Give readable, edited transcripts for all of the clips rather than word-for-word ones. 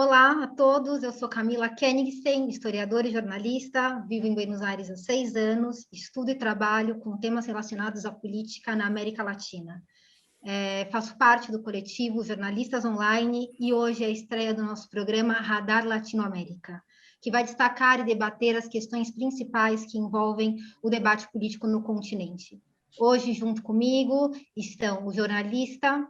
Olá a todos, eu sou Camila Koenigstein, historiadora e jornalista, vivo em Buenos Aires há 6 anos, estudo e trabalho com temas relacionados à política na América Latina. Faço parte do coletivo Jornalistas Online e hoje é a estreia do nosso programa Radar Latinoamérica, que vai destacar e debater as questões principais que envolvem o debate político no continente. Hoje, junto comigo, estão o jornalista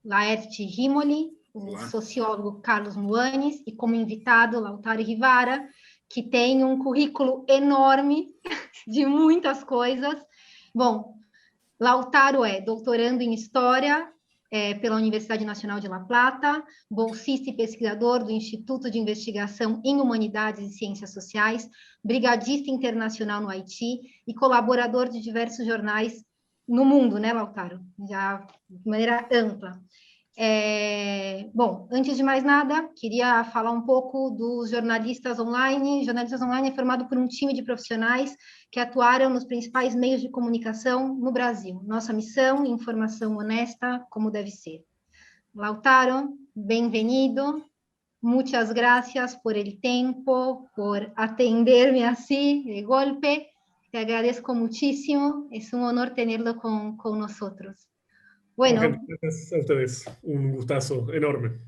Laerte Rimoli, o sociólogo Carlos Muanes e como invitado Lautaro Rivara, que tem um currículo enorme de muitas coisas. Bom, Lautaro é doutorando em História pela Universidade Nacional de La Plata, bolsista e pesquisador do Instituto de Investigação em Humanidades e Ciências Sociais, brigadista internacional no Haiti e colaborador de diversos jornais no mundo, né, Lautaro? Já de maneira ampla. Bom, antes de mais nada, queria falar um pouco dos jornalistas online. Jornalistas online é formado por um time de profissionais que atuaram nos principais meios de comunicação no Brasil. Nossa missão, informação honesta, como deve ser. Lautaro, bem-vindo. Muchas gracias por el tiempo, por atenderme así de golpe. Te agradezco muchísimo. Es un honor tenerlo con nosotros. Bueno, gracias a ustedes, un gustazo enorme.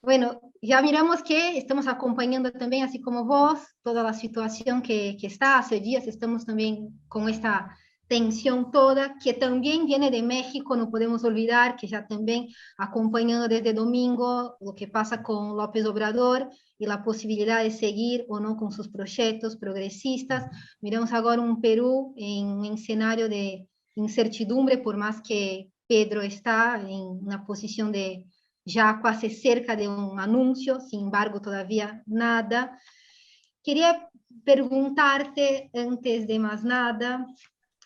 Bueno, ya miramos que estamos acompañando también, así como vos, toda la situación que está. Hace días estamos también con esta tensión toda, que también viene de México, no podemos olvidar que ya también acompañando desde domingo lo que pasa con López Obrador y la posibilidad de seguir o no con sus proyectos progresistas. Miramos ahora un Perú en un escenario de incertidumbre, por más que Pedro está en una posición de ya casi cerca de un anuncio, sin embargo, todavía nada. Quería preguntarte, antes de más nada,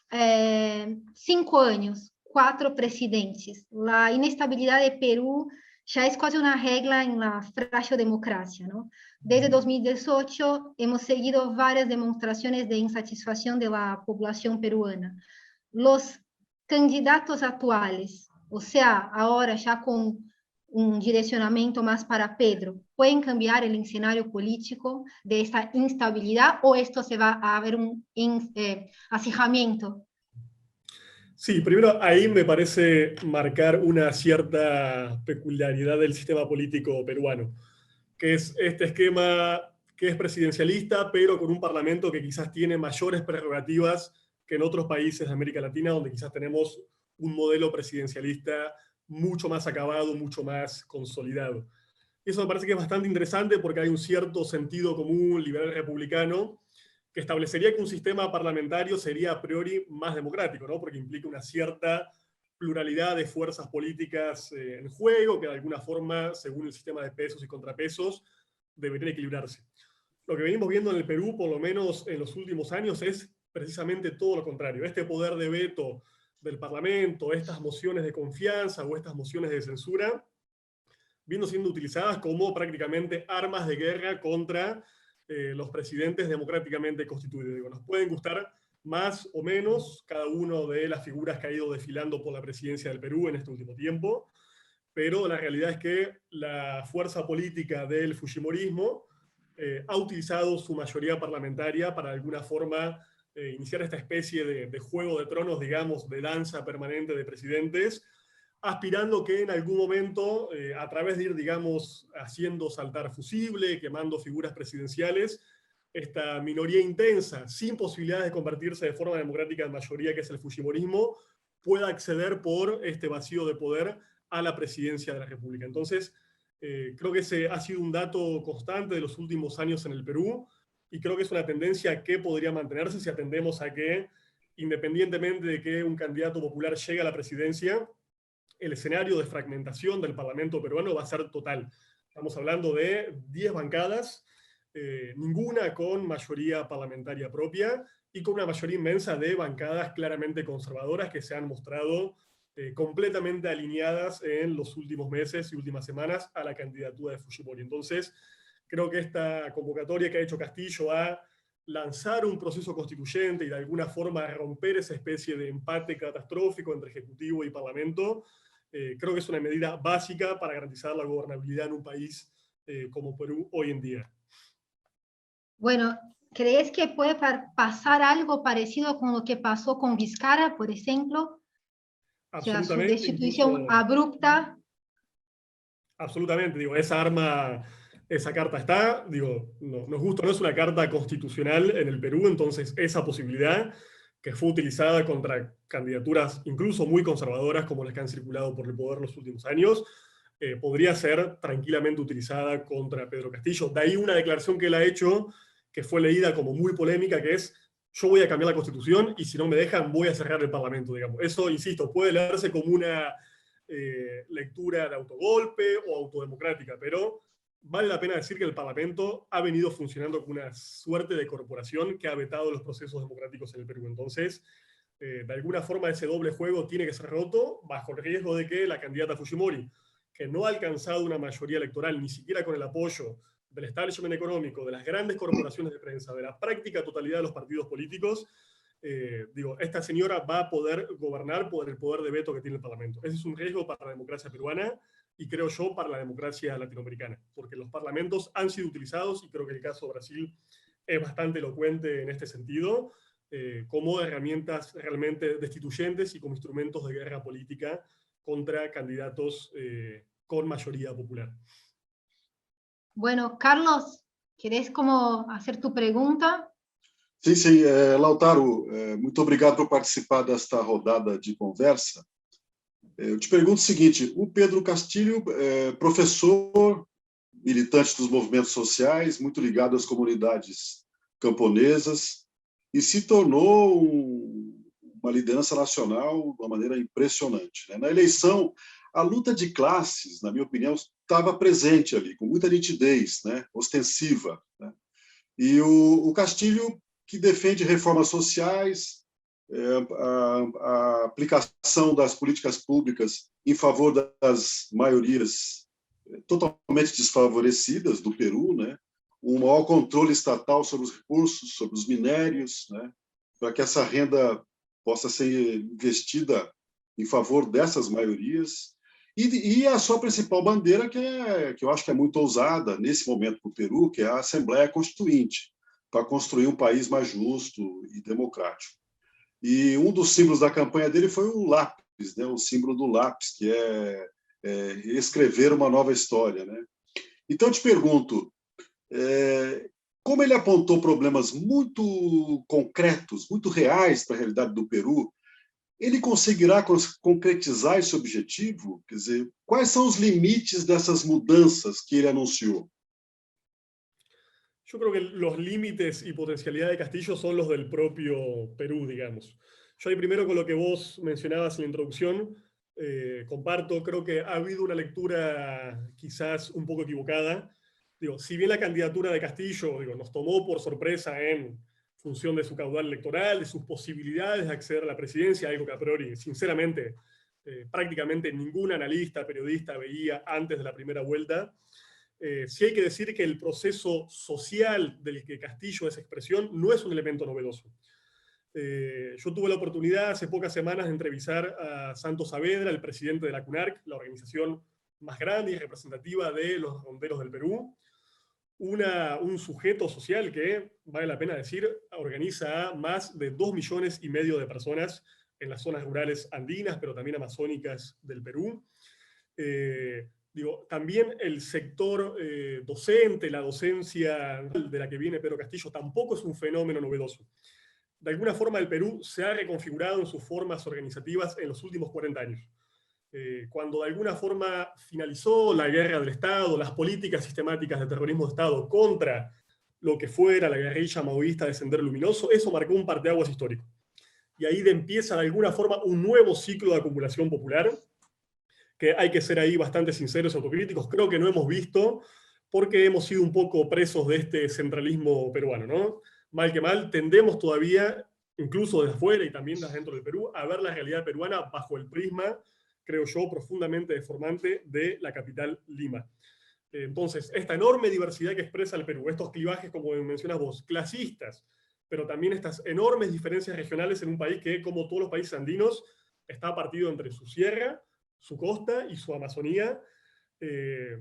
5 años, 4 presidentes. La inestabilidad de Perú ya es casi una regla en la frágil democracia, ¿no? Desde 2018 hemos seguido varias demostraciones de insatisfacción de la población peruana. Los candidatos actuales, o sea, ahora ya con un direccionamiento más para Pedro, ¿pueden cambiar el escenario político de esta instabilidad o esto se va a ver un acicamiento? Sí, primero ahí me parece marcar una cierta peculiaridad del sistema político peruano, que es este esquema que es presidencialista, pero con un parlamento que quizás tiene mayores prerrogativas que en otros países de América Latina, donde quizás tenemos un modelo presidencialista mucho más acabado, mucho más consolidado. Eso me parece que es bastante interesante porque hay un cierto sentido común liberal republicano que establecería que un sistema parlamentario sería a priori más democrático, ¿no? Porque implica una cierta pluralidad de fuerzas políticas en juego, que de alguna forma, según el sistema de pesos y contrapesos, deberían equilibrarse. Lo que venimos viendo en el Perú, por lo menos en los últimos años, es precisamente todo lo contrario. Este poder de veto del Parlamento, estas mociones de confianza o estas mociones de censura, viendo siendo utilizadas como prácticamente armas de guerra contra los presidentes democráticamente constituidos. Digo, nos pueden gustar más o menos cada uno de las figuras que ha ido desfilando por la presidencia del Perú en este último tiempo, pero la realidad es que la fuerza política del fujimorismo ha utilizado su mayoría parlamentaria para de alguna forma iniciar esta especie de juego de tronos, digamos, de danza permanente de presidentes, aspirando que en algún momento, a través de ir, digamos, haciendo saltar fusible, quemando figuras presidenciales, esta minoría intensa, sin posibilidades de convertirse de forma democrática en mayoría, que es el fujimorismo, pueda acceder por este vacío de poder a la presidencia de la República. Entonces, creo que ese ha sido un dato constante de los últimos años en el Perú, y creo que es una tendencia que podría mantenerse si atendemos a que, independientemente de que un candidato popular llegue a la presidencia, el escenario de fragmentación del Parlamento peruano va a ser total. Estamos hablando de 10 bancadas, ninguna con mayoría parlamentaria propia y con una mayoría inmensa de bancadas claramente conservadoras que se han mostrado completamente alineadas en los últimos meses y últimas semanas a la candidatura de Fujimori. Entonces, creo que esta convocatoria que ha hecho Castillo a lanzar un proceso constituyente y de alguna forma romper esa especie de empate catastrófico entre Ejecutivo y Parlamento, creo que es una medida básica para garantizar la gobernabilidad en un país como Perú hoy en día. Bueno, ¿crees que puede pasar algo parecido con lo que pasó con Vizcarra, por ejemplo? O sea, su Absolutamente, destitución incluso... abrupta. Absolutamente, digo, esa arma, esa carta está, digo, no, nos gusta, no es una carta constitucional en el Perú, entonces esa posibilidad que fue utilizada contra candidaturas incluso muy conservadoras como las que han circulado por el poder los últimos años, podría ser tranquilamente utilizada contra Pedro Castillo. De ahí una declaración que él ha hecho que fue leída como muy polémica, que es: yo voy a cambiar la Constitución y si no me dejan voy a cerrar el Parlamento, digamos. Eso, insisto, puede leerse como una lectura de autogolpe o autodemocrática, pero vale la pena decir que el Parlamento ha venido funcionando con una suerte de corporación que ha vetado los procesos democráticos en el Perú. Entonces, de alguna forma ese doble juego tiene que ser roto bajo el riesgo de que la candidata Fujimori, que no ha alcanzado una mayoría electoral ni siquiera con el apoyo del establishment económico, de las grandes corporaciones de prensa, de la práctica totalidad de los partidos políticos, digo, esta señora va a poder gobernar por el poder de veto que tiene el Parlamento. Ese es un riesgo para la democracia peruana y creo yo para la democracia latinoamericana, porque los parlamentos han sido utilizados, y creo que el caso de Brasil es bastante elocuente en este sentido, como herramientas realmente destituyentes y como instrumentos de guerra política contra candidatos con mayoría popular. Bueno, Carlos, ¿querés como hacer tu pregunta? Sim, sim. Lautaro, muito obrigado por participar desta rodada de conversa. Eu te pergunto o seguinte: o Pedro Castilho é professor, militante dos movimentos sociais, muito ligado às comunidades camponesas, e se tornou uma liderança nacional de uma maneira impressionante, né? Na eleição, a luta de classes, na minha opinião, estava presente ali, com muita nitidez, né? Ostensiva, né? E o Castilho, que defende reformas sociais, a aplicação das políticas públicas em favor das maiorias totalmente desfavorecidas do Peru, né? Um maior controle estatal sobre os recursos, sobre os minérios, né? Para que essa renda possa ser investida em favor dessas maiorias. E a sua principal bandeira, que eu acho que é muito ousada nesse momento para o Peru, que é a Assembleia Constituinte, para construir um país mais justo e democrático. E um dos símbolos da campanha dele foi o lápis, né? O símbolo do lápis, que é escrever uma nova história, né? Então, eu te pergunto, como ele apontou problemas muito concretos, muito reais para a realidade do Peru, ele conseguirá concretizar esse objetivo? Quer dizer, quais são os limites dessas mudanças que ele anunciou? Yo creo que los límites y potencialidad de Castillo son los del propio Perú, digamos. Yo ahí primero con lo que vos mencionabas en la introducción, comparto, creo que ha habido una lectura quizás un poco equivocada. Digo, si bien la candidatura de Castillo, digo, nos tomó por sorpresa en función de su caudal electoral, de sus posibilidades de acceder a la presidencia, algo que a priori, sinceramente, prácticamente ningún analista, periodista veía antes de la primera vuelta. Sí hay que decir que el proceso social del que Castillo es expresión no es un elemento novedoso. Yo tuve la oportunidad hace pocas semanas de entrevistar a Santos Saavedra, el presidente de la CUNARC, la organización más grande y representativa de los ronderos del Perú, un sujeto social que, vale la pena decir, organiza a más de 2,5 millones de personas en las zonas rurales andinas, pero también amazónicas del Perú. Digo, también el sector docente, la docencia de la que viene Pedro Castillo, tampoco es un fenómeno novedoso. De alguna forma el Perú se ha reconfigurado en sus formas organizativas en los últimos 40 años. Cuando de alguna forma finalizó la guerra del Estado, las políticas sistemáticas de terrorismo de Estado contra lo que fuera la guerrilla maoísta de Sendero Luminoso, eso marcó un parteaguas histórico. Y ahí empieza de alguna forma un nuevo ciclo de acumulación popular, que hay que ser ahí bastante sinceros y autocríticos. Creo que no hemos visto, porque hemos sido un poco presos de este centralismo peruano, ¿no? Mal que mal, tendemos todavía, incluso desde afuera y también desde dentro del Perú, a ver la realidad peruana bajo el prisma, creo yo, profundamente deformante de la capital Lima. Entonces, esta enorme diversidad que expresa el Perú, estos clivajes, como mencionas vos, clasistas, pero también estas enormes diferencias regionales en un país que, como todos los países andinos, está partido entre su sierra, su costa y su Amazonía,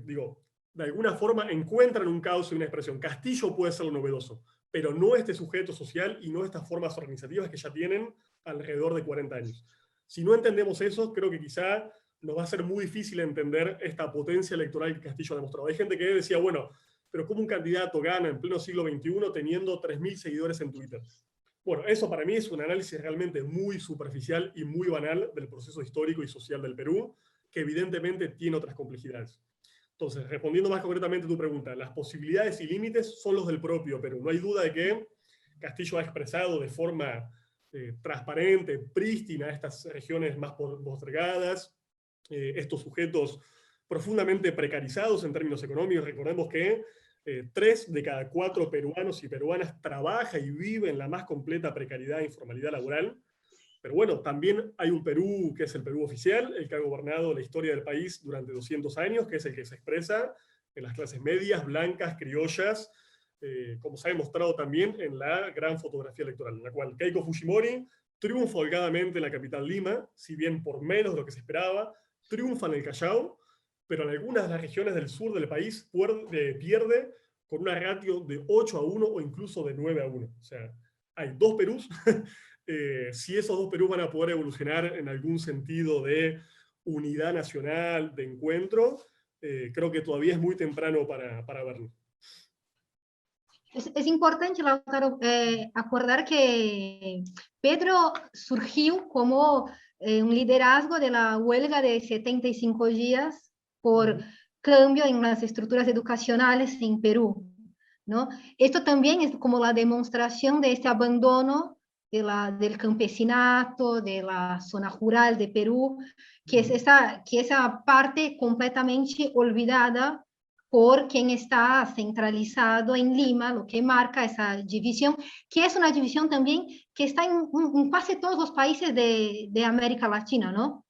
digo, de alguna forma encuentran un cauce y una expresión. Castillo puede ser lo novedoso, pero no este sujeto social y no estas formas organizativas que ya tienen alrededor de 40 años. Si no entendemos eso, creo que quizá nos va a ser muy difícil entender esta potencia electoral que Castillo ha demostrado. Hay gente que decía, bueno, pero ¿cómo un candidato gana en pleno siglo XXI teniendo 3.000 seguidores en Twitter? Bueno, eso para mí es un análisis realmente muy superficial y muy banal del proceso histórico y social del Perú, que evidentemente tiene otras complejidades. Entonces, respondiendo más concretamente a tu pregunta, las posibilidades y límites son los del propio Perú. No hay duda de que Castillo ha expresado de forma transparente, prístina, estas regiones más postergadas, estos sujetos profundamente precarizados en términos económicos. Recordemos que 3 de cada 4 peruanos y peruanas trabaja y vive en la más completa precariedad e informalidad laboral. Pero bueno, también hay un Perú que es el Perú oficial, el que ha gobernado la historia del país durante 200 años, que es el que se expresa en las clases medias, blancas, criollas, como se ha demostrado también en la gran fotografía electoral, en la cual Keiko Fujimori triunfa holgadamente en la capital Lima, si bien por menos de lo que se esperaba, triunfa en el Callao, pero en algunas de las regiones del sur del país pierde con una ratio de 8-1 o incluso de 9-1. O sea, hay 2 Perús. Si esos 2 Perú van a poder evolucionar en algún sentido de unidad nacional, de encuentro, creo que todavía es muy temprano para verlo. Es importante, Lautaro, acordar que Pedro surgió como un liderazgo de la huelga de 75 días por cambio en las estructuras educacionales en Perú, ¿no? Esto también es como la demostración de este abandono del campesinato, de la zona rural de Perú, que es esa parte completamente olvidada por quien está centralizado en Lima, lo que marca esa división, que es una división también que está en casi todos los países de América Latina, ¿no?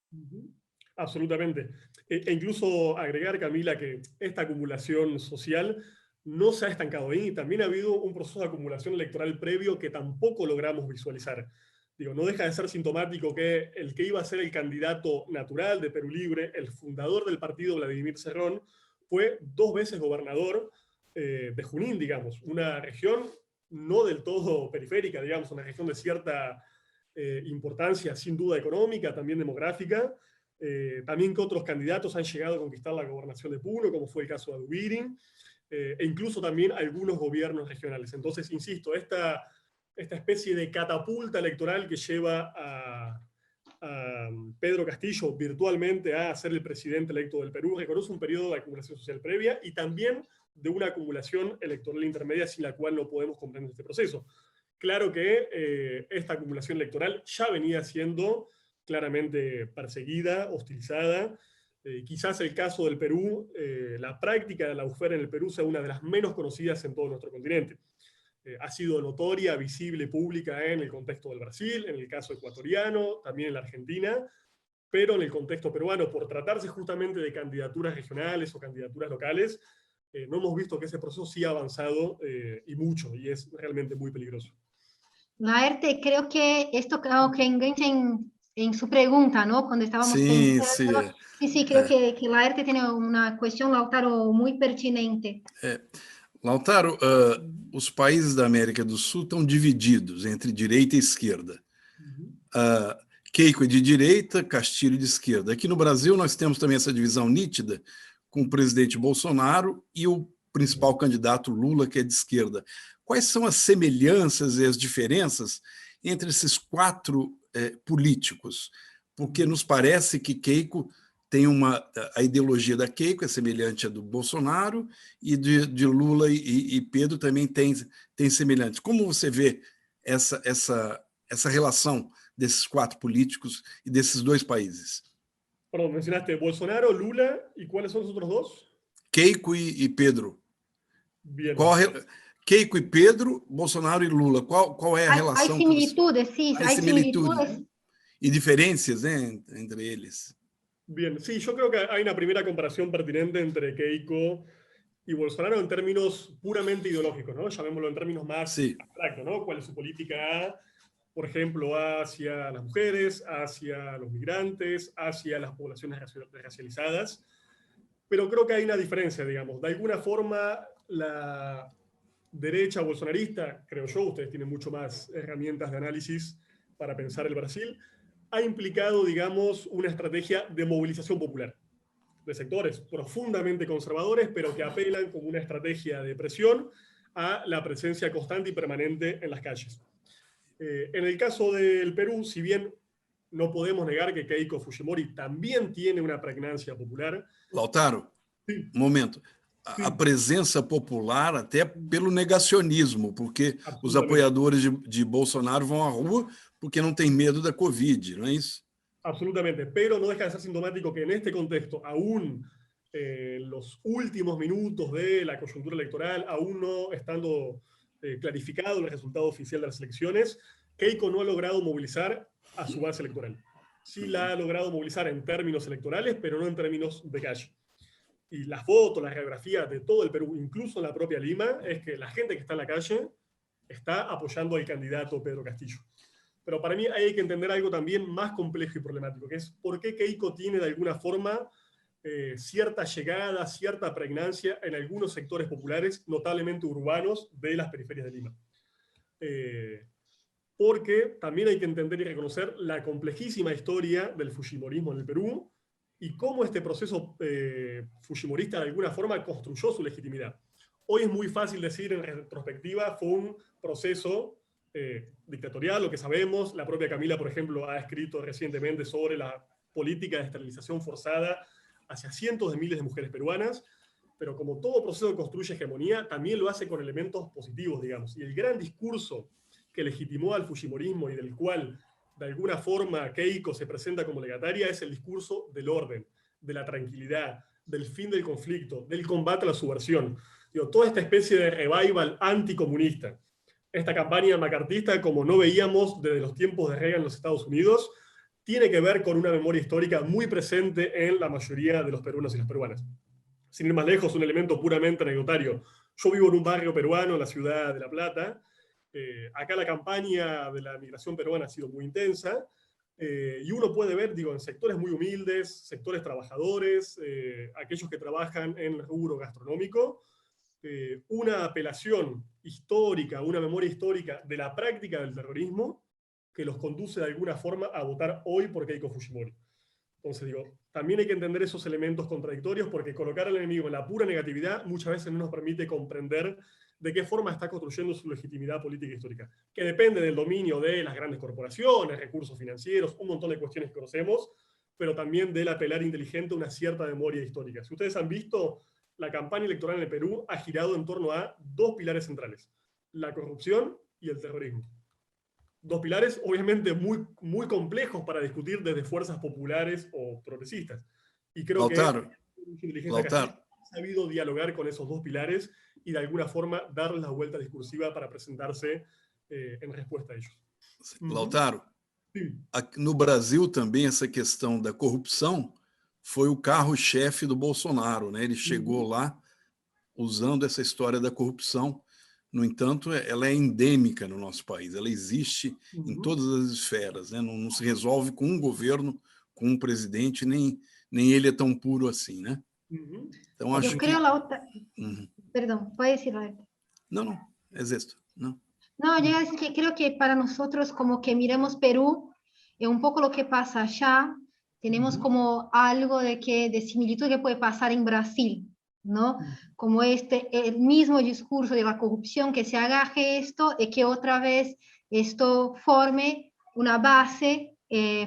Absolutamente. E incluso agregar, Camila, que esta acumulación social no se ha estancado ahí. También ha habido un proceso de acumulación electoral previo que tampoco logramos visualizar. Digo, no deja de ser sintomático que el que iba a ser el candidato natural de Perú Libre, el fundador del partido, Vladimir Cerrón, fue 2 veces gobernador de Junín, digamos, una región no del todo periférica, digamos, una región de cierta importancia, sin duda económica, también demográfica. También que otros candidatos han llegado a conquistar la gobernación de Puno, como fue el caso de Adubirin, e incluso también algunos gobiernos regionales. Entonces, insisto, esta especie de catapulta electoral que lleva a Pedro Castillo virtualmente a ser el presidente electo del Perú, reconoce un periodo de acumulación social previa y también de una acumulación electoral intermedia sin la cual no podemos comprender este proceso. Claro que esta acumulación electoral ya venía siendo claramente perseguida, hostilizada. Quizás el caso del Perú, la práctica de la lawfare en el Perú sea una de las menos conocidas en todo nuestro continente. Ha sido notoria, visible, pública en el contexto del Brasil, en el caso ecuatoriano, también en la Argentina, pero en el contexto peruano, por tratarse justamente de candidaturas regionales o candidaturas locales, no hemos visto que ese proceso sí ha avanzado y mucho, y es realmente muy peligroso. Laerte, creo que esto creo que engancha en su pregunta, ¿no? Cuando estábamos pensando. Sí, creo que Laerte tiene una cuestión, Lautaro, muy pertinente. Lautaro, os países da América do Sul estão divididos entre direita e esquerda. Keiko é de direita, Castilho de esquerda. Aqui no Brasil nós temos também essa divisão nítida com o presidente Bolsonaro e o principal candidato Lula, que é de esquerda. Quais são as semelhanças e as diferenças entre esses 4 políticos? Porque nos parece que Keiko tem a ideologia da Keiko é semelhante à do Bolsonaro e de Lula e Pedro também tem semelhantes. Como você vê essa relação desses 4 políticos e desses 2 países? Perdón, mencionaste Bolsonaro, Lula, ¿y cuáles son los otros 2? Keiko e Pedro. Bien. Keiko e Pedro, Bolsonaro e Lula. Qual é a relação? Há similitudes, sim. Há similitudes e diferenças, né, entre eles. Bien, sí, yo creo que hay una primera comparación pertinente entre Keiko y Bolsonaro en términos puramente ideológicos, ¿no? Llamémoslo en términos más abstractos, ¿no? ¿Cuál es su política por ejemplo, hacia las mujeres, hacia los migrantes, hacia las poblaciones racializadas. Pero creo que hay una diferencia, digamos. De alguna forma, la derecha bolsonarista, creo yo, ustedes tienen mucho más herramientas de análisis para pensar el Brasil, ha implicado, digamos, una estrategia de movilización popular de sectores profundamente conservadores, pero que apelan como una estrategia de presión a la presencia constante y permanente en las calles. En el caso del Perú, si bien no podemos negar que Keiko Fujimori también tiene una pregnancia popular. Lautaro, Sim. um momento. A presença popular até pelo negacionismo, porque os apoiadores de Bolsonaro vão à rua porque não tem medo da Covid, não é isso? Absolutamente, pero no deja de ser sintomático que en este contexto, aún en los últimos minutos de la coyuntura electoral, aún no estando clarificado el resultado oficial de las elecciones, Keiko no ha logrado movilizar a su base electoral. Sí la ha logrado movilizar en términos electorales, pero no en términos de calle. Y la foto, la radiografía de todo el Perú, incluso en la propia Lima, es que la gente que está en la calle está apoyando al candidato Pedro Castillo. Pero para mí hay que entender algo también más complejo y problemático, que es por qué Keiko tiene de alguna forma cierta llegada, cierta pregnancia en algunos sectores populares, notablemente urbanos, de las periferias de Lima. Porque también hay que entender y reconocer la complejísima historia del fujimorismo en el Perú y cómo este proceso fujimorista de alguna forma construyó su legitimidad. Hoy es muy fácil decir en retrospectiva, fue un proceso dictatorial, lo que sabemos. La propia Camila, por ejemplo, ha escrito recientemente sobre la política de esterilización forzada hacia cientos de miles de mujeres peruanas, pero como todo proceso que construye hegemonía, también lo hace con elementos positivos, digamos. Y el gran discurso que legitimó al fujimorismo y del cual, de alguna forma, Keiko se presenta como legataria es el discurso del orden, de la tranquilidad, del fin del conflicto, del combate a la subversión. Digo, toda esta especie de revival anticomunista, esta campaña macartista, como no veíamos desde los tiempos de Reagan en los Estados Unidos, tiene que ver con una memoria histórica muy presente en la mayoría de los peruanos y las peruanas. Sin ir más lejos, un elemento puramente anecdotario. Yo vivo en un barrio peruano, en la ciudad de La Plata. Acá la campaña de la migración peruana ha sido muy intensa, y uno puede ver, digo, en sectores muy humildes, sectores trabajadores, aquellos que trabajan en el rubro gastronómico, una apelación histórica, una memoria histórica de la práctica del terrorismo que los conduce de alguna forma a votar hoy por Keiko Fujimori. Entonces digo, también hay que entender esos elementos contradictorios, porque colocar al enemigo en la pura negatividad muchas veces no nos permite comprender de qué forma está construyendo su legitimidad política e histórica, que depende del dominio de las grandes corporaciones, recursos financieros, un montón de cuestiones que conocemos, pero también del apelar inteligente a una cierta memoria histórica. Si ustedes han visto, la campaña electoral en el Perú ha girado en torno a dos pilares centrales: la corrupción y el terrorismo. Dos pilares obviamente muy, muy complejos para discutir desde fuerzas populares o progresistas. Y creo Lautaro, que inteligencia ha sabido dialogar con esos dos pilares y de alguna forma darles la vuelta discursiva para presentarse en respuesta a ellos. Lautaro, no Brasil também essa questão da corrupção foi o carro-chefe do Bolsonaro, né? Ele chegou lá usando essa história da corrupção. No entanto, ela é endêmica no nosso país, ela existe em todas as esferas, né? Não se resolve com um governo, com um presidente, nem ele é tão puro assim, né? Então, acho que... Perdón, puede decir, Roberto. No, es esto. No, yo es que creo que para nosotros como que miremos Perú, un poco lo que pasa allá, tenemos como algo de similitud que puede pasar en Brasil, ¿no? Como el mismo discurso de la corrupción, que se agaje esto y que otra vez esto forme una base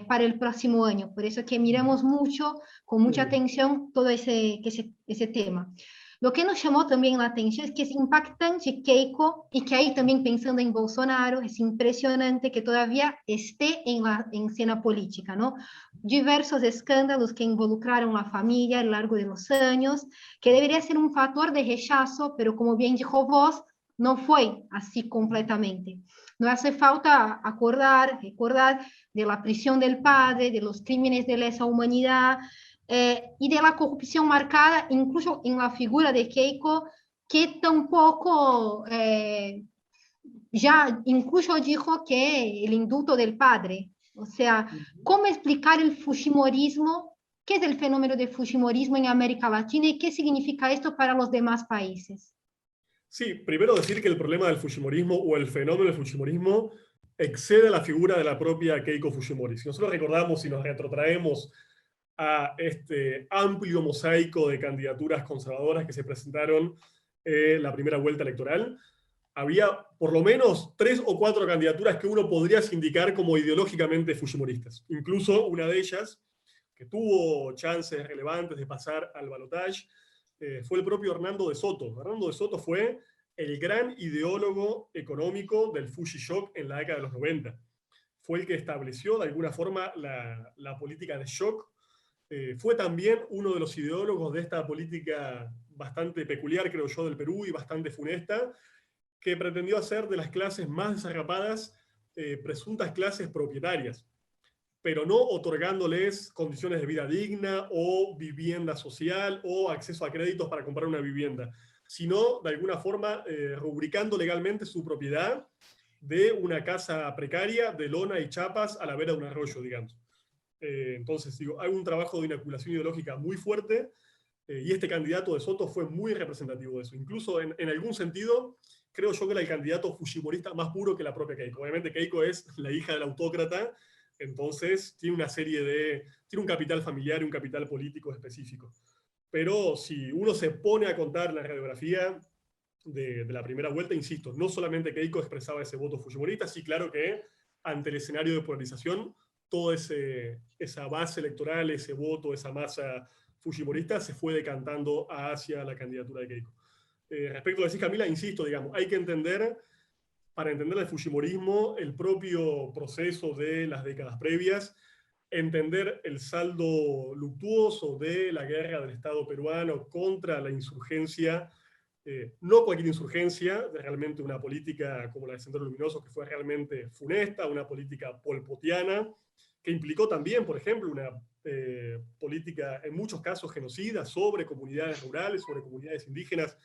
para el próximo año. Por eso que miramos mucho, con mucha atención, todo ese tema. Lo que nos llamó también la atención es que es impactante Keiko, y que ahí también pensando en Bolsonaro, es impresionante que todavía esté en la escena política, ¿no? Diversos escándalos que involucraron a la familia a lo largo de los años, que debería ser un factor de rechazo, pero como bien dijo vos, no fue así completamente. No hace falta recordar de la prisión del padre, de los crímenes de lesa humanidad, y de la corrupción marcada incluso en la figura de Keiko, que tampoco ya incluso dijo que el indulto del padre, o sea, ¿cómo explicar el fujimorismo? ¿Qué es el fenómeno del fujimorismo en América Latina y qué significa esto para los demás países? Sí, primero decir que el problema del fujimorismo o el fenómeno del fujimorismo excede a la figura de la propia Keiko Fujimori. Si nosotros recordamos y nos retrotraemos a este amplio mosaico de candidaturas conservadoras que se presentaron en la primera vuelta electoral, había por lo menos 3 o 4 candidaturas que uno podría sindicar como ideológicamente fujimoristas. Incluso una de ellas, que tuvo chances relevantes de pasar al balotaje, fue el propio Hernando de Soto. Hernando de Soto fue el gran ideólogo económico del Fuji Shock en la década de los 90. Fue el que estableció de alguna forma la política de shock. Fue también uno de los ideólogos de esta política bastante peculiar, creo yo, del Perú y bastante funesta, que pretendió hacer de las clases más desarrapadas presuntas clases propietarias, pero no otorgándoles condiciones de vida digna o vivienda social o acceso a créditos para comprar una vivienda, sino de alguna forma rubricando legalmente su propiedad de una casa precaria de lona y chapas a la vera de un arroyo, digamos. Entonces, digo, hay un trabajo de inoculación ideológica muy fuerte y este candidato de Soto fue muy representativo de eso. Incluso en algún sentido, creo yo que era el candidato fujimorista más puro que la propia Keiko. Obviamente Keiko es la hija del autócrata, entonces tiene una serie de... tiene un capital familiar y un capital político específico. Pero si uno se pone a contar la radiografía de la primera vuelta, insisto, no solamente Keiko expresaba ese voto fujimorista, sí, claro que ante el escenario de polarización, toda esa base electoral, ese voto, esa masa fujimorista se fue decantando hacia la candidatura de Keiko. Respecto a lo que decís, Camila, insisto, digamos, hay que entender, para entender el fujimorismo, el propio proceso de las décadas previas, entender el saldo luctuoso de la guerra del Estado peruano contra la insurgencia, no cualquier insurgencia, realmente una política como la de Sendero Luminoso, que fue realmente funesta, una política polpotiana, que implicó también, por ejemplo, una política en muchos casos genocida sobre comunidades rurales, sobre comunidades indígenas.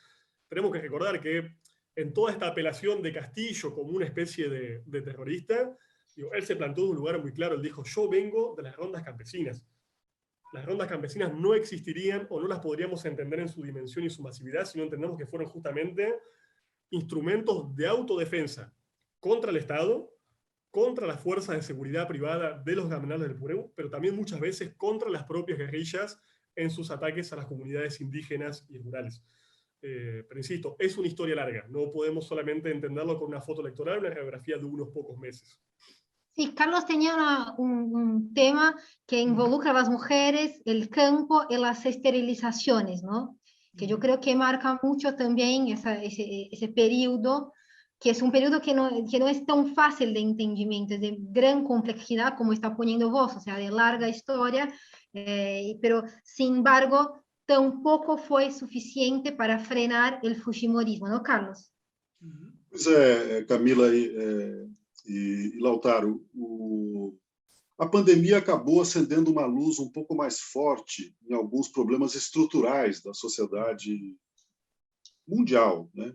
Tenemos que recordar que en toda esta apelación de Castillo como una especie de terrorista, digo, él se plantó de un lugar muy claro, él dijo, yo vengo de las rondas campesinas. Las rondas campesinas no existirían o no las podríamos entender en su dimensión y su masividad si no entendemos que fueron justamente instrumentos de autodefensa contra el Estado, contra las fuerzas de seguridad privada de los gamenales del Perú, pero también muchas veces contra las propias guerrillas en sus ataques a las comunidades indígenas y rurales. Pero insisto, es una historia larga, no podemos solamente entenderlo con una foto electoral, una radiografía de unos pocos meses. Sí, Carlos tenía un tema que involucra a las mujeres, el campo y las esterilizaciones, ¿no? Que yo creo que marca mucho también ese periodo, que es un periodo que no es tan fácil de entendimiento, es de gran complejidad, como está poniendo vos, o sea, de larga historia, pero sin embargo, tampoco fue suficiente para frenar el fujimorismo, ¿no, Carlos? Pois é, Camila e Lautaro, a pandemia acabou acendendo uma luz um pouco mais forte em alguns problemas estruturais da sociedade mundial, né?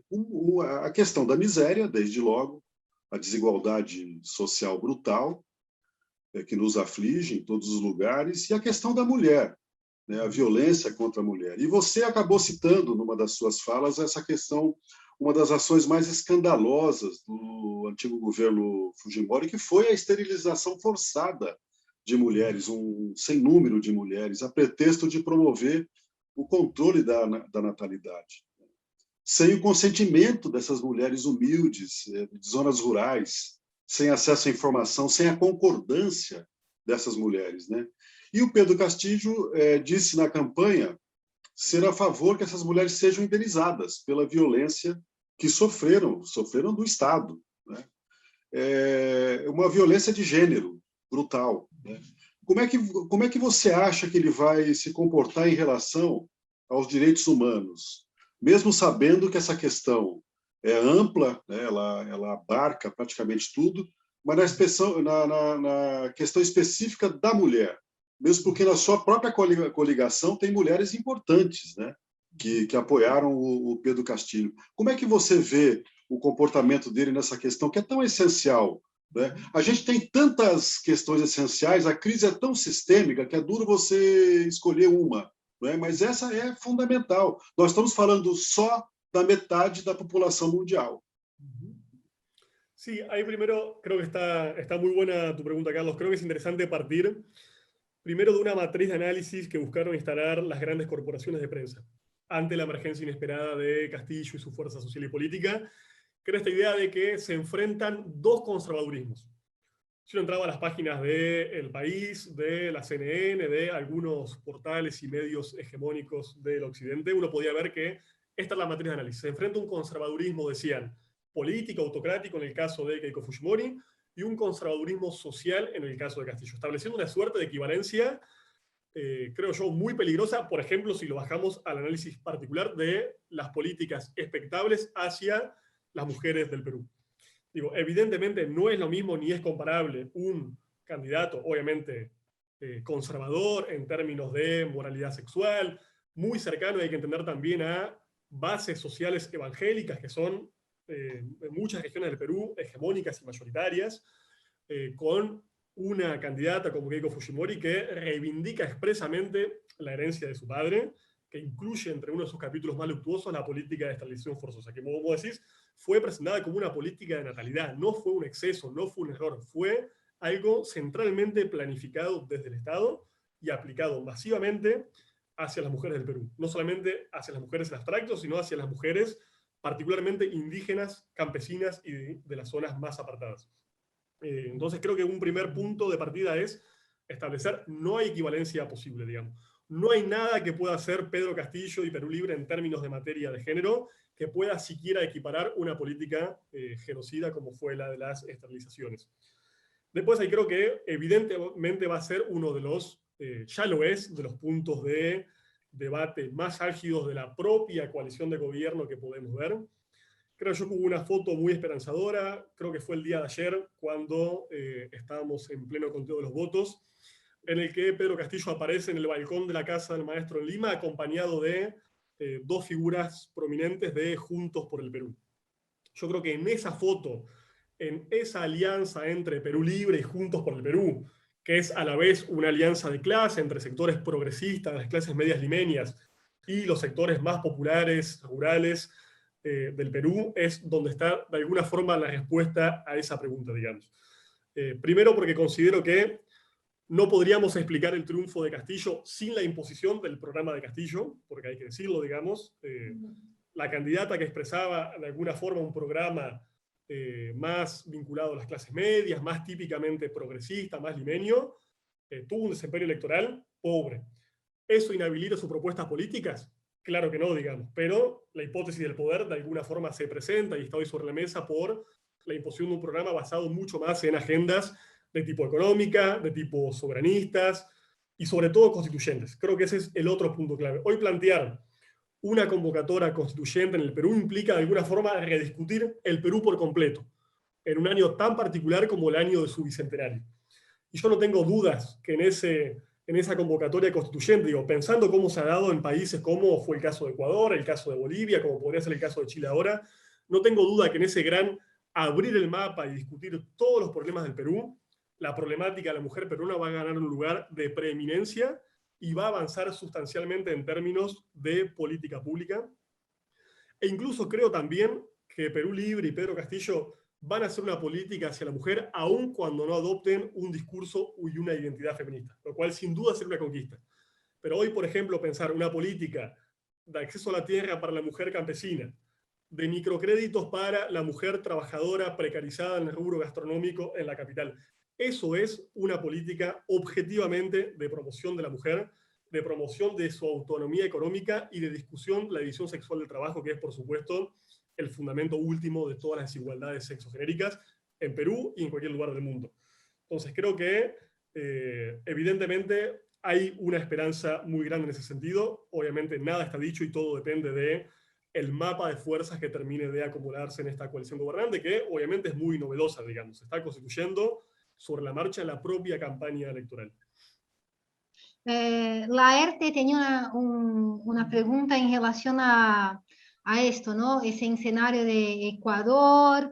A questão da miséria, desde logo, a desigualdade social brutal, que nos aflige em todos os lugares, e a questão da mulher, né? A violência contra a mulher. E você acabou citando, numa das suas falas, essa questão, uma das ações mais escandalosas do antigo governo Fujimori, que foi a esterilização forçada de mulheres, um sem número de mulheres, a pretexto de promover o controle da natalidade. Sem o consentimento dessas mulheres humildes, de zonas rurais, sem acesso à informação, sem a concordância dessas mulheres, né? E o Pedro Castillo disse na campanha ser a favor que essas mulheres sejam indenizadas pela violência que sofreram do Estado, né? Uma violência de gênero brutal, né? Como é que você acha que ele vai se comportar em relação aos direitos humanos, mesmo sabendo que essa questão é ampla, né? Ela abarca praticamente tudo, mas na questão específica da mulher, mesmo porque na sua própria coligação tem mulheres importantes, né? Que apoiaram o Pedro Castillo. Como é que você vê o comportamento dele nessa questão que é tão essencial, né? A gente tem tantas questões essenciais, a crise é tão sistêmica que é duro você escolher uma, né? Mas essa é fundamental. Nós estamos falando só da metade da população mundial. Sí, ahí primero creo que está muy buena tu pregunta, Carlos. Creo que es interesante partir primero de una matriz de análisis que buscaron instalar las grandes corporaciones de prensa ante la emergencia inesperada de Castillo y su fuerza social y política, que era esta idea de que se enfrentan dos conservadurismos. Si uno entraba a las páginas de El País, de la CNN, de algunos portales y medios hegemónicos del Occidente, uno podía ver que esta es la matriz de análisis. Se enfrenta un conservadurismo, decían, político, autocrático en el caso de Keiko Fujimori, y un conservadurismo social en el caso de Castillo, estableciendo una suerte de equivalencia, creo yo, muy peligrosa, por ejemplo, si lo bajamos al análisis particular de las políticas expectables hacia las mujeres del Perú. Digo, evidentemente no es lo mismo ni es comparable un candidato, obviamente, conservador en términos de moralidad sexual, muy cercano, hay que entender también a bases sociales evangélicas que son en muchas regiones del Perú hegemónicas y mayoritarias, con una candidata como Keiko Fujimori que reivindica expresamente la herencia de su padre, que incluye entre uno de sus capítulos más luctuosos la política de esterilización forzosa, que como vos decís, fue presentada como una política de natalidad, no fue un exceso, no fue un error, fue algo centralmente planificado desde el Estado y aplicado masivamente hacia las mujeres del Perú. No solamente hacia las mujeres en abstracto, sino hacia las mujeres particularmente indígenas, campesinas y de las zonas más apartadas. Entonces creo que un primer punto de partida es establecer, no hay equivalencia posible, digamos. No hay nada que pueda hacer Pedro Castillo y Perú Libre en términos de materia de género que pueda siquiera equiparar una política genocida como fue la de las esterilizaciones. Después ahí creo que evidentemente va a ser uno de los, ya lo es, de los puntos de debate más álgidos de la propia coalición de gobierno que podemos ver. Creo yo que hubo una foto muy esperanzadora, creo que fue el día de ayer, cuando estábamos en pleno conteo de los votos, en el que Pedro Castillo aparece en el balcón de la casa del maestro en Lima, acompañado de dos figuras prominentes de Juntos por el Perú. Yo creo que en esa foto, en esa alianza entre Perú Libre y Juntos por el Perú, que es a la vez una alianza de clase entre sectores progresistas, las clases medias limeñas, y los sectores más populares, rurales, del Perú, es donde está de alguna forma la respuesta a esa pregunta, digamos. Primero porque considero que no podríamos explicar el triunfo de Castillo sin la imposición del programa de Castillo, porque hay que decirlo, digamos. La candidata que expresaba de alguna forma un programa más vinculado a las clases medias, más típicamente progresista, más limeño, tuvo un desempeño electoral pobre. ¿Eso inhabilita sus propuestas políticas? Claro que no, digamos, pero la hipótesis del poder de alguna forma se presenta y está hoy sobre la mesa por la imposición de un programa basado mucho más en agendas de tipo económica, de tipo soberanistas y sobre todo constituyentes. Creo que ese es el otro punto clave. Hoy plantear una convocatoria constituyente en el Perú implica de alguna forma rediscutir el Perú por completo, en un año tan particular como el año de su bicentenario. Y yo no tengo dudas que en esa convocatoria constituyente, digo, pensando cómo se ha dado en países como fue el caso de Ecuador, el caso de Bolivia, como podría ser el caso de Chile ahora, no tengo duda que en ese gran abrir el mapa y discutir todos los problemas del Perú, la problemática de la mujer peruana va a ganar un lugar de preeminencia y va a avanzar sustancialmente en términos de política pública. E incluso creo también que Perú Libre y Pedro Castillo van a hacer una política hacia la mujer aun cuando no adopten un discurso y una identidad feminista, lo cual sin duda será una conquista. Pero hoy, por ejemplo, pensar una política de acceso a la tierra para la mujer campesina, de microcréditos para la mujer trabajadora precarizada en el rubro gastronómico en la capital, eso es una política objetivamente de promoción de la mujer, de promoción de su autonomía económica y de discusión de la división sexual del trabajo, que es, por supuesto, el fundamento último de todas las desigualdades sexogenéricas en Perú y en cualquier lugar del mundo. Entonces creo que evidentemente hay una esperanza muy grande en ese sentido. Obviamente nada está dicho y todo depende de el mapa de fuerzas que termine de acomodarse en esta coalición gobernante, que obviamente es muy novedosa, digamos. Se está constituyendo sobre la marcha la propia campaña electoral. Laerte tenía una pregunta en relación a a esto, ¿no? Ese escenario de Ecuador,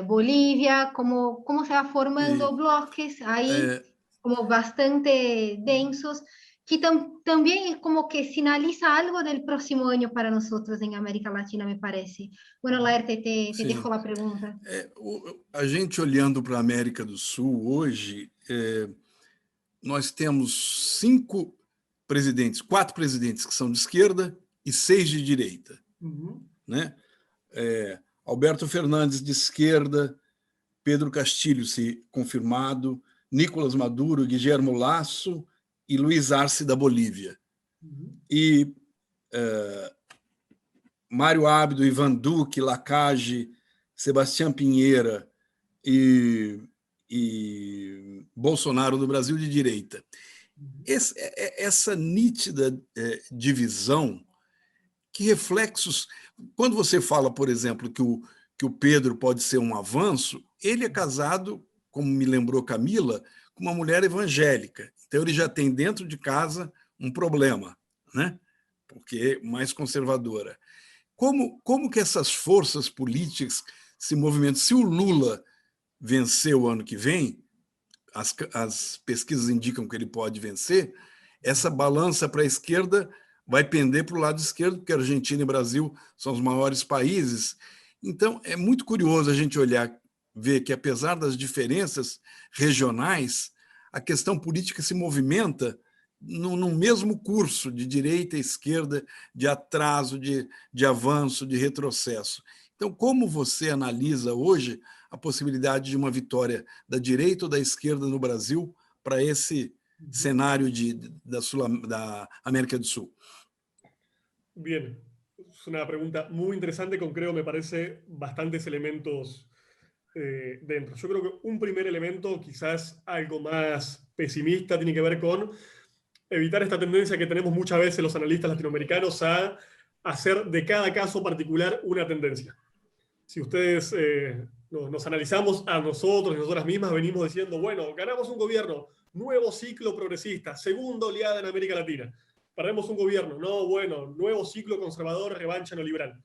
Bolivia, cómo se va formando bloques ahí como bastante densos, que también es como que sinaliza algo del próximo año para nosotros en América Latina, me parece. Bueno, Laerte, te dejo la pregunta. A gente olhando para a América do Sul hoje, nós temos 5 presidentes, 4 presidentes que são de esquerda e 6 de direita. Né? Alberto Fernandes de esquerda, Pedro Castilho se confirmado, Nicolás Maduro, Guillermo Lasso e Luiz Arce da Bolívia. E Mário Abdo, Ivan Duque, Lacage, Sebastião Pinheira e Bolsonaro do Brasil de direita. Essa nítida divisão, que reflexos... Quando você fala, por exemplo, que o Pedro pode ser um avanço, ele é casado, como me lembrou Camila, com uma mulher evangélica. Então ele já tem dentro de casa um problema, né? Porque é mais conservadora. Como que essas forças políticas se movimentam? Se o Lula vencer o ano que vem, as pesquisas indicam que ele pode vencer, essa balança para a esquerda vai pender para o lado esquerdo, porque a Argentina e o Brasil são os maiores países. Então, é muito curioso a gente ver que, apesar das diferenças regionais, a questão política se movimenta no mesmo curso de direita e esquerda, de atraso, de avanço, de retrocesso. Então, como você analisa hoje a possibilidade de uma vitória da direita ou da esquerda no Brasil para esse cenário da América do Sul? Bien, es una pregunta muy interesante con, creo, me parece, bastantes elementos dentro. Yo creo que un primer elemento, quizás algo más pesimista, tiene que ver con evitar esta tendencia que tenemos muchas veces los analistas latinoamericanos a hacer de cada caso particular una tendencia. Si ustedes nos analizamos a nosotros y nosotras mismas, venimos diciendo, bueno, ganamos un gobierno, nuevo ciclo progresista, segunda oleada en América Latina. Perdemos un gobierno, no, bueno, nuevo ciclo conservador, revancha neoliberal.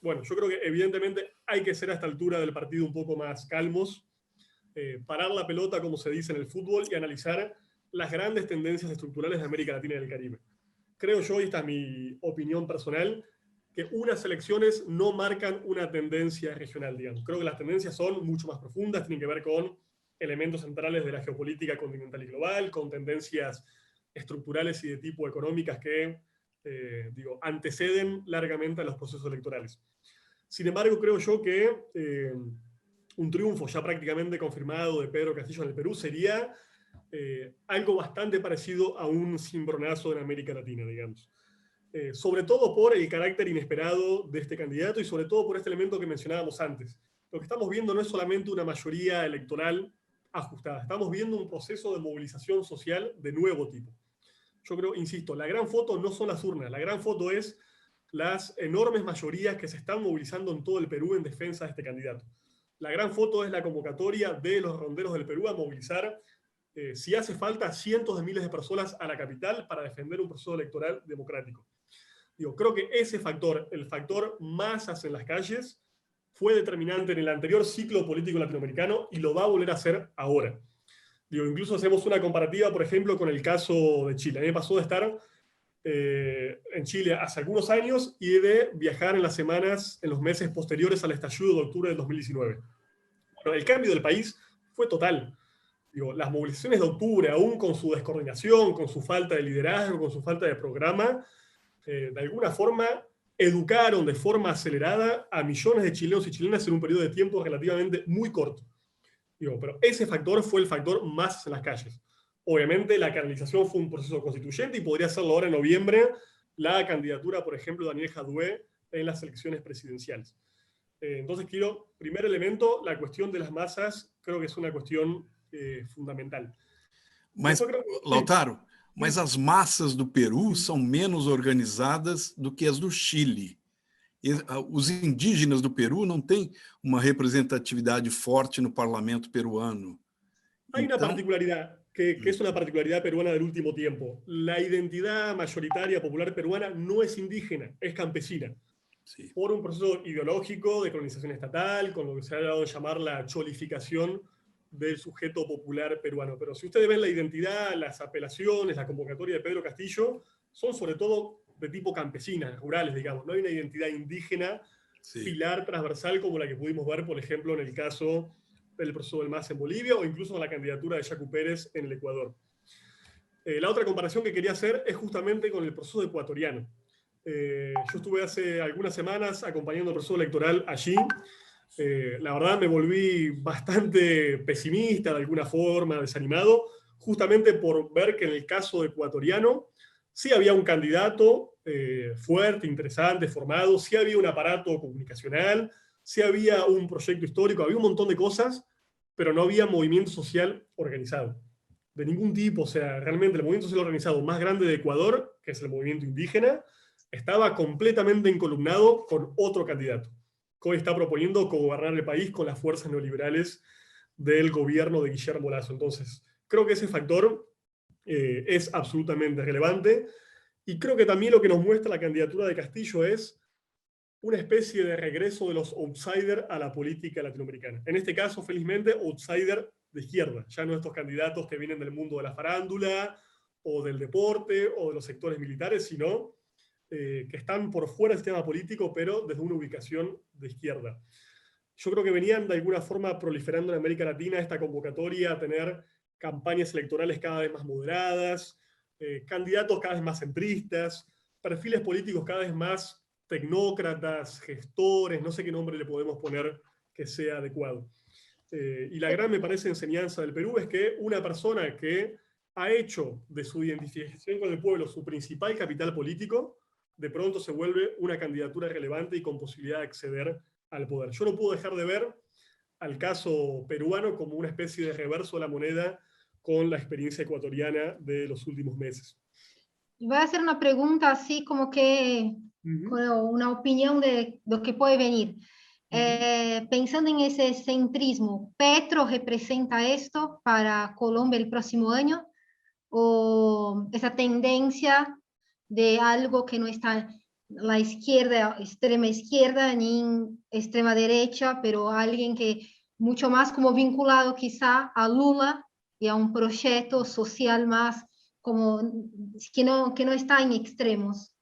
Bueno, yo creo que evidentemente hay que ser a esta altura del partido un poco más calmos, parar la pelota, como se dice en el fútbol, y analizar las grandes tendencias estructurales de América Latina y del Caribe. Creo yo, y esta es mi opinión personal, que unas elecciones no marcan una tendencia regional, digamos. Creo que las tendencias son mucho más profundas, tienen que ver con elementos centrales de la geopolítica continental y global, con tendencias estructurales y de tipo económicas que, anteceden largamente a los procesos electorales. Sin embargo, creo yo que un triunfo ya prácticamente confirmado de Pedro Castillo en el Perú sería algo bastante parecido a un cimbronazo en América Latina, digamos. Sobre todo por el carácter inesperado de este candidato y sobre todo por este elemento que mencionábamos antes. Lo que estamos viendo no es solamente una mayoría electoral ajustada, estamos viendo un proceso de movilización social de nuevo tipo. Yo creo, insisto, la gran foto no son las urnas, la gran foto es las enormes mayorías que se están movilizando en todo el Perú en defensa de este candidato. La gran foto es la convocatoria de los ronderos del Perú a movilizar, si hace falta, cientos de miles de personas a la capital para defender un proceso electoral democrático. Creo que ese factor, el factor masas en las calles, fue determinante en el anterior ciclo político latinoamericano y lo va a volver a hacer ahora. Incluso hacemos una comparativa, por ejemplo, con el caso de Chile. A mí me pasó de estar en Chile hace algunos años y de viajar en los meses posteriores al estallido de octubre del 2019. Bueno, el cambio del país fue total. Las movilizaciones de octubre, aún con su descoordinación, con su falta de liderazgo, con su falta de programa, de alguna forma educaron de forma acelerada a millones de chilenos y chilenas en un periodo de tiempo relativamente muy corto. Pero ese factor fue el factor más en las calles. Obviamente la canalización fue un proceso constituyente y podría serlo ahora en noviembre la candidatura, por ejemplo, de Daniel Jadue en las elecciones presidenciales. Entonces, primer elemento, la cuestión de las masas, creo que es una cuestión fundamental. Mas, Lautaro, mas as massas do Peru são menos organizadas do que as do Chile. Os indígenas do Peru não têm uma representatividade forte no parlamento peruano. Hay una particularidad, que es una particularidad peruana del último tiempo. La identidad mayoritaria popular peruana no es indígena, es campesina. Sí. por un proceso ideológico de colonización estatal, con lo que se ha dado a llamar la cholificación del sujeto popular peruano. Pero si ustedes ven la identidad, las apelaciones, la convocatoria de Pedro Castillo, son sobre todo de tipo campesina, rurales, digamos. No hay una identidad indígena, Sí. pilar transversal como la que pudimos ver, por ejemplo, en el caso del proceso del MAS en Bolivia o incluso en la candidatura de Yacu Pérez en el Ecuador. La otra comparación que quería hacer es justamente con el proceso ecuatoriano. Yo estuve hace algunas semanas acompañando el proceso electoral allí. La verdad me volví bastante pesimista de alguna forma, desanimado, justamente por ver que en el caso ecuatoriano sí había un candidato fuerte, interesante, formado, sí había un aparato comunicacional, sí había un proyecto histórico, había un montón de cosas, pero no había movimiento social organizado. De ningún tipo, o sea, realmente el movimiento social organizado más grande de Ecuador, que es el movimiento indígena, estaba completamente encolumnado con otro candidato, que hoy está proponiendo gobernar el país con las fuerzas neoliberales del gobierno de Guillermo Lasso. Entonces, creo que ese factor es absolutamente relevante, y creo que también lo que nos muestra la candidatura de Castillo es una especie de regreso de los outsiders a la política latinoamericana. En este caso, felizmente, outsider de izquierda, ya no estos candidatos que vienen del mundo de la farándula, o del deporte, o de los sectores militares, sino que están por fuera del sistema político, pero desde una ubicación de izquierda. Yo creo que venían de alguna forma proliferando en América Latina esta convocatoria a tener campañas electorales cada vez más moderadas, candidatos cada vez más centristas, perfiles políticos cada vez más tecnócratas, gestores, no sé qué nombre le podemos poner que sea adecuado. Y la gran, me parece, enseñanza del Perú es que una persona que ha hecho de su identificación con el pueblo su principal capital político, de pronto se vuelve una candidatura relevante y con posibilidad de acceder al poder. Yo no puedo dejar de ver al caso peruano como una especie de reverso de la moneda con la experiencia ecuatoriana de los últimos meses. Voy a hacer una pregunta así como que con una opinión de lo que puede venir. Pensando en ese centrismo, ¿Petro representa esto para Colombia el próximo año? ¿O esa tendencia de algo que no está la izquierda, extrema izquierda, ni extrema derecha, pero alguien que mucho más como vinculado quizá a Lula y a un proyecto social más como que no está en extremos?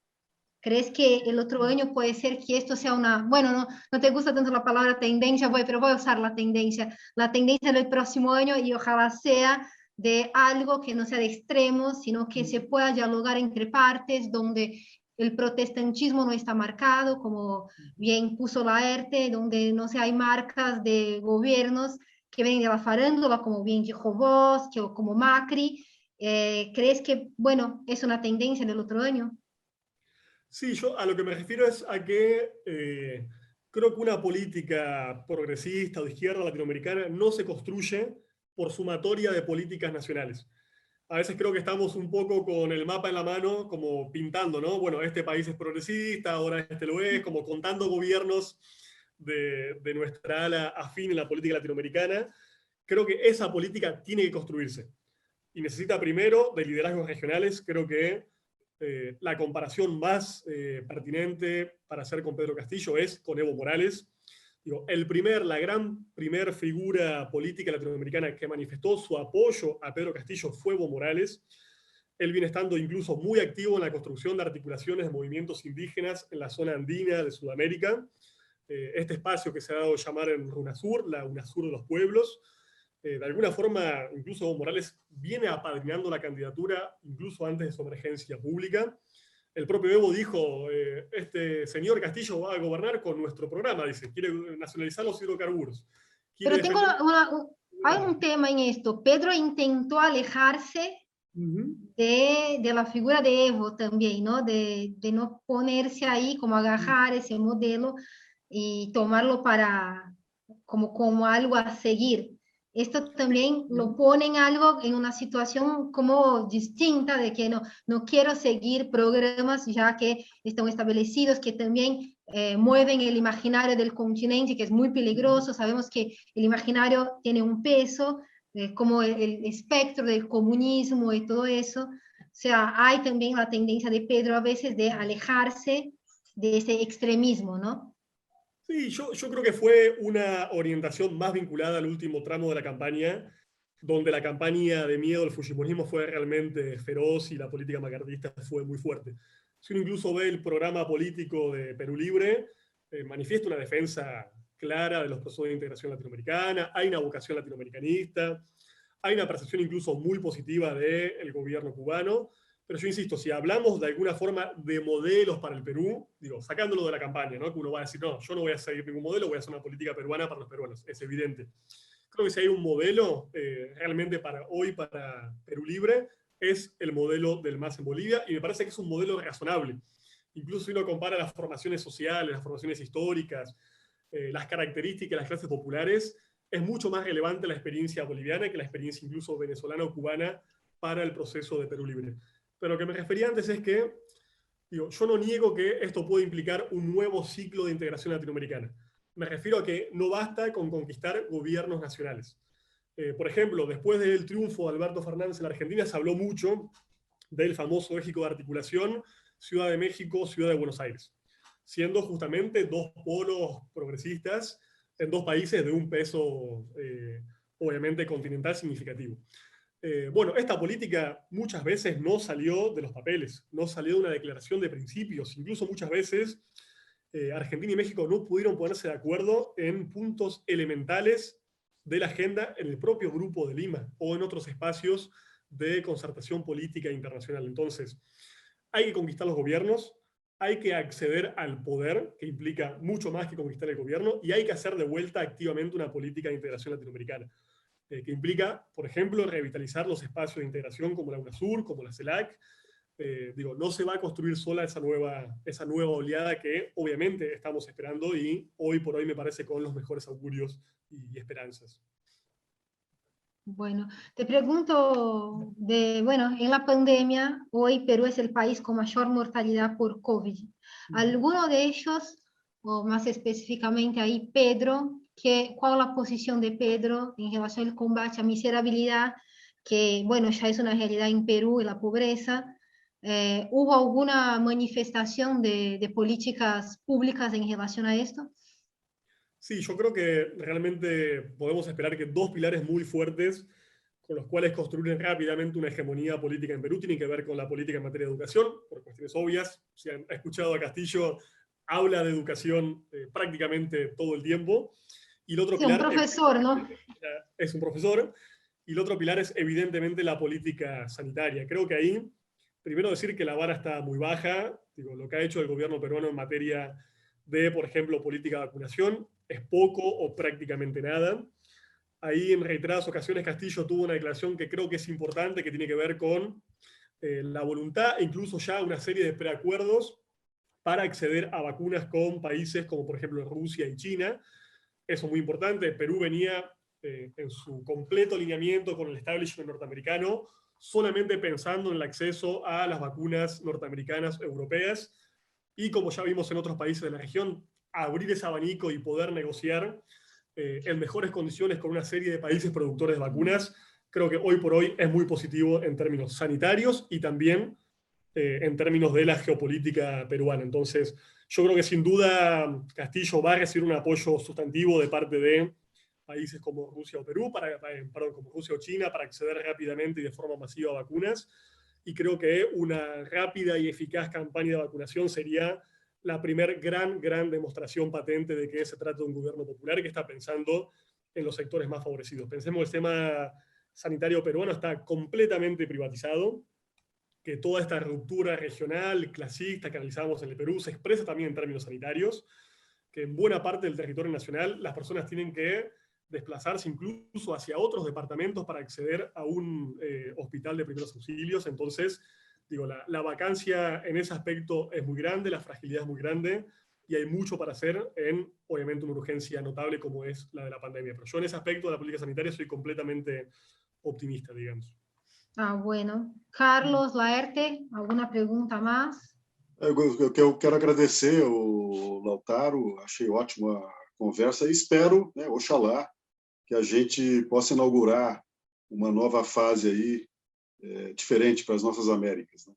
¿Crees que el otro año puede ser que esto sea una, bueno, no te gusta tanto la palabra tendencia, pero voy a usar la tendencia del próximo año, y ojalá sea de algo que no sea de extremos, sino que se pueda dialogar entre partes, donde el protestantismo no está marcado, como bien puso Laerte, donde no hay marcas de gobiernos que vienen de la farándula, como bien dijo vos, como Macri? ¿Crees que, bueno, es una tendencia del otro año? Sí, yo a lo que me refiero es a que creo que una política progresista o de izquierda latinoamericana no se construye por sumatoria de políticas nacionales. A veces creo que estamos un poco con el mapa en la mano, como pintando, ¿no? Bueno, este país es progresista, ahora este lo es, como contando gobiernos de nuestra ala afín en la política latinoamericana. Creo que esa política tiene que construirse. Y necesita primero de liderazgos regionales. Creo que la comparación más pertinente para hacer con Pedro Castillo es con Evo Morales. Digo, la gran primer figura política latinoamericana que manifestó su apoyo a Pedro Castillo fue Evo Morales. Él viene estando incluso muy activo en la construcción de articulaciones de movimientos indígenas en la zona andina de Sudamérica. Este espacio que se ha dado a llamar en UNASUR, la UNASUR de los pueblos. De alguna forma, incluso Evo Morales viene apadrinando la candidatura incluso antes de su emergencia pública. El propio Evo dijo, este señor Castillo va a gobernar con nuestro programa, dice, quiere nacionalizar los hidrocarburos. Pero hay un tema en esto. Pedro intentó alejarse de la figura de Evo también, ¿no? De no ponerse ahí, como agarrar ese modelo y tomarlo como algo a seguir. Esto también lo pone en una situación como distinta, de que no quiero seguir programas ya que están establecidos, que también mueven el imaginario del continente, que es muy peligroso. Sabemos que el imaginario tiene un peso, como el espectro del comunismo y todo eso. O sea, hay también la tendencia de Pedro a veces de alejarse de ese extremismo, ¿no? Sí, yo creo que fue una orientación más vinculada al último tramo de la campaña, donde la campaña de miedo al fujimorismo fue realmente feroz y la política macartista fue muy fuerte. Si uno incluso ve el programa político de Perú Libre, manifiesta una defensa clara de los procesos de integración latinoamericana, hay una vocación latinoamericanista, hay una percepción incluso muy positiva del gobierno cubano, pero yo insisto, si hablamos de alguna forma de modelos para el Perú, digo, sacándolo de la campaña, ¿no? Que uno va a decir, no, yo no voy a seguir ningún modelo, voy a hacer una política peruana para los peruanos, es evidente. Creo que si hay un modelo realmente para hoy, para Perú Libre, es el modelo del MAS en Bolivia, y me parece que es un modelo razonable. Incluso si uno compara las formaciones sociales, las formaciones históricas, las características de las clases populares, es mucho más relevante la experiencia boliviana que la experiencia incluso venezolana o cubana para el proceso de Perú Libre. Pero lo que me refería antes es que, digo, yo no niego que esto puede implicar un nuevo ciclo de integración latinoamericana. Me refiero a que no basta con conquistar gobiernos nacionales. Por ejemplo, después del triunfo de Alberto Fernández en la Argentina, se habló mucho del famoso eje de articulación Ciudad de México, Ciudad de Buenos Aires, siendo justamente dos polos progresistas en dos países de un peso, obviamente, continental significativo. Bueno, esta política muchas veces no salió de los papeles, no salió de una declaración de principios, incluso muchas veces Argentina y México no pudieron ponerse de acuerdo en puntos elementales de la agenda en el propio Grupo de Lima o en otros espacios de concertación política internacional. Entonces, hay que conquistar los gobiernos, hay que acceder al poder, que implica mucho más que conquistar el gobierno, y hay que hacer de vuelta activamente una política de integración latinoamericana, que implica, por ejemplo, revitalizar los espacios de integración como la UNASUR, como la CELAC. Digo, no se va a construir sola esa nueva oleada que obviamente estamos esperando y hoy por hoy me parece con los mejores augurios y esperanzas. Bueno, te pregunto, bueno, en la pandemia, hoy Perú es el país con mayor mortalidad por COVID. ¿Alguno de ellos, o más específicamente ahí Pedro, cuál es la posición de Pedro en relación al combate a miserabilidad, que bueno, ya es una realidad en Perú y la pobreza? ¿Hubo alguna manifestación de políticas públicas en relación a esto? Sí, yo creo que realmente podemos esperar que dos pilares muy fuertes con los cuales construir rápidamente una hegemonía política en Perú tienen que ver con la política en materia de educación, por cuestiones obvias. Si han escuchado a Castillo, habla de educación prácticamente todo el tiempo. Y el otro Sí, pilar un profesor, ¿no? es un profesor. Y el otro pilar es evidentemente la política sanitaria. Creo que ahí, primero decir que la vara está muy baja. Digo, lo que ha hecho el gobierno peruano en materia de, por ejemplo, política de vacunación es poco o prácticamente nada. Ahí en reiteradas ocasiones Castillo tuvo una declaración que creo que es importante, que tiene que ver con la voluntad e incluso ya una serie de preacuerdos para acceder a vacunas con países como por ejemplo Rusia y China. Eso es muy importante. Perú venía en su completo alineamiento con el establishment norteamericano, solamente pensando en el acceso a las vacunas norteamericanas, europeas, y como ya vimos en otros países de la región, abrir ese abanico y poder negociar en mejores condiciones con una serie de países productores de vacunas, creo que hoy por hoy es muy positivo en términos sanitarios y también en términos de la geopolítica peruana. Entonces, yo creo que sin duda Castillo va a recibir un apoyo sustantivo de parte de países como Rusia o Perú, perdón, como Rusia o China, para acceder rápidamente y de forma masiva a vacunas. Y creo que una rápida y eficaz campaña de vacunación sería la primer gran demostración patente de que se trata de un gobierno popular que está pensando en los sectores más favorecidos. Pensemos, el tema sanitario peruano está completamente privatizado, que toda esta ruptura regional, clasista que analizamos en el Perú se expresa también en términos sanitarios, que en buena parte del territorio nacional las personas tienen que desplazarse incluso hacia otros departamentos para acceder a un hospital de primeros auxilios. Entonces, digo, la vacancia en ese aspecto es muy grande, la fragilidad es muy grande, y hay mucho para hacer en, obviamente, una urgencia notable como es la de la pandemia. Pero yo en ese aspecto de la política sanitaria soy completamente optimista, digamos. Ah, bueno. Carlos Laerte, ¿alguna pregunta más? Eu quero agradecer o Lautaro, achei ótima a conversa e espero, né, oxalá, que a gente possa inaugurar uma nova fase aí diferente para as nossas Américas. Né?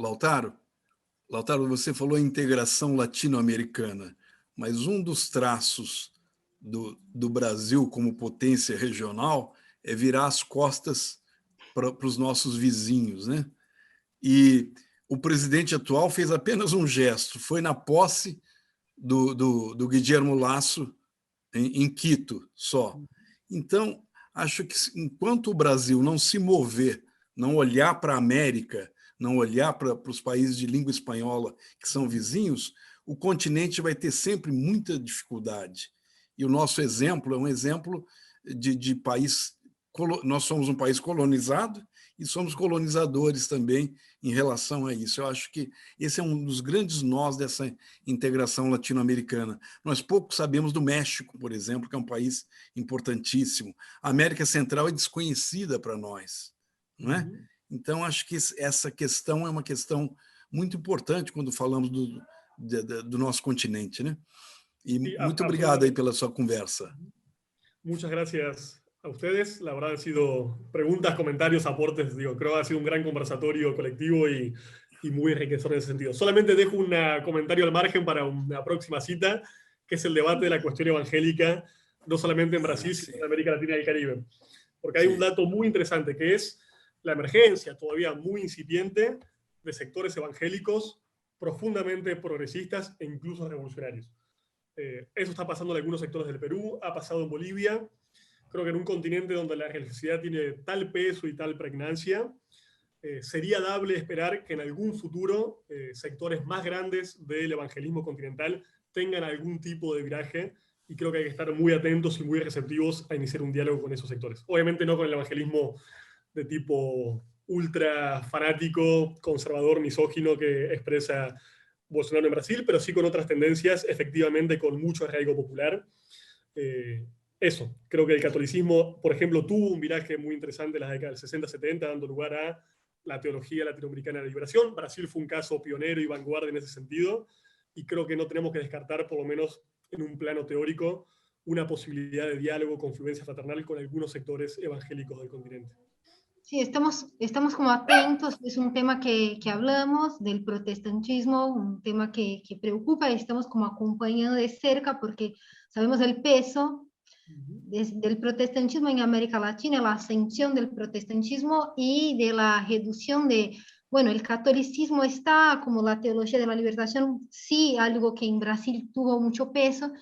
Lautaro, você falou em integração latino-americana, mas um dos traços do Brasil como potência regional é virar as costas para os nossos vizinhos, né? E o presidente atual fez apenas um gesto, foi na posse do Guillermo Lasso em Quito só. Então, acho que enquanto o Brasil não se mover, não olhar para a América, não olhar para os países de língua espanhola que são vizinhos, o continente vai ter sempre muita dificuldade. E o nosso exemplo é um exemplo de país... Nós somos um país colonizado e somos colonizadores também em relação a isso. Eu acho que esse é um dos grandes nós dessa integração latino-americana. Nós pouco sabemos do México, por exemplo, que é um país importantíssimo. A América Central é desconhecida para nós, não é? Então, acho que essa questão é uma questão muito importante quando falamos do nosso continente, né? E sí, muito obrigado aí pela sua conversa. Muchas gracias a ustedes. La verdad han sido preguntas, comentarios, aportes. Digo, creo que ha sido un gran conversatorio colectivo y muy enriquecedor en ese sentido. Solamente dejo un comentario al margen para una próxima cita, que es el debate de la cuestión evangélica, no solamente en Brasil, sino en América Latina y el Caribe. Porque hay un dato muy interesante, que es la emergencia todavía muy incipiente de sectores evangélicos profundamente progresistas e incluso revolucionarios. Eso está pasando en algunos sectores del Perú, ha pasado en Bolivia. Creo que en un continente donde la religiosidad tiene tal peso y tal pregnancia, sería dable esperar que en algún futuro sectores más grandes del evangelismo continental tengan algún tipo de viraje, y creo que hay que estar muy atentos y muy receptivos a iniciar un diálogo con esos sectores. Obviamente no con el evangelismo de tipo ultra fanático, conservador, misógino que expresa Bolsonaro en Brasil, pero sí con otras tendencias, efectivamente con mucho arraigo popular. Eso, creo que el catolicismo, por ejemplo, tuvo un viraje muy interesante en las décadas del 60-70, dando lugar a la teología latinoamericana de liberación. Brasil fue un caso pionero y vanguardia en ese sentido, y creo que no tenemos que descartar, por lo menos en un plano teórico, una posibilidad de diálogo, confluencia fraternal con algunos sectores evangélicos del continente. Sí, estamos como atentos, es un tema que hablamos del protestantismo, un tema que preocupa, y estamos como acompañando de cerca porque sabemos el peso del protestantismo en América Latina, la ascensión del protestantismo y de la reducción de, bueno, el catolicismo está como la teología de la liberación, sí, algo que en Brasil tuvo mucho peso.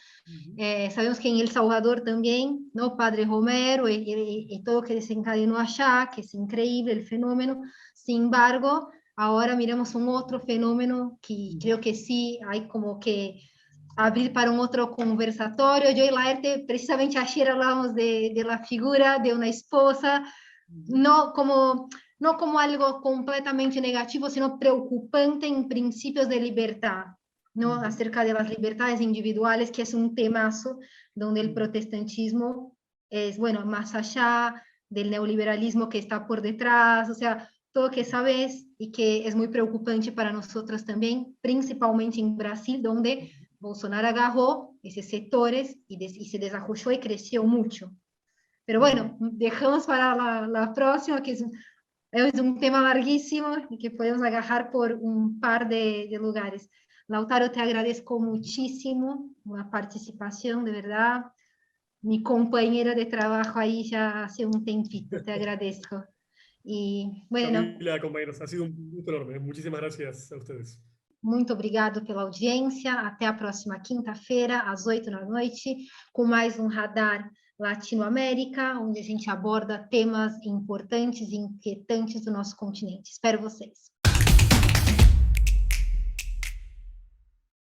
Sabemos que en El Salvador también, ¿no? Padre Romero y todo lo que desencadenó allá, que es increíble el fenómeno. Sin embargo, ahora miramos un otro fenómeno que creo que sí hay como que abrir para un otro conversatorio. Yo y Laerte, precisamente ayer hablamos de la figura de una esposa, no como algo completamente negativo, sino preocupante en principios de libertad, ¿no? Acerca de las libertades individuales, que es un temazo donde el protestantismo es, bueno, más allá del neoliberalismo que está por detrás, o sea, todo que sabes y que es muy preocupante para nosotros también, principalmente en Brasil, donde Bolsonaro agarró esos sectores y se desarrolló y creció mucho. Pero bueno, dejamos para la próxima, que es un tema larguísimo y que podemos agarrar por un par de lugares. Lautaro, te agradezco muchísimo la participación, de verdad. Mi compañera de trabajo ahí ya hace un tiempito, te agradezco. Y bueno, Camila, compañeros, ha sido un gusto enorme. Muchísimas gracias a ustedes. muito obrigado pela audiência. Até a próxima quinta-feira, às 20h, com mais um Radar Latinoamérica, onde a gente aborda temas importantes e inquietantes do nosso continente. Espero vocês.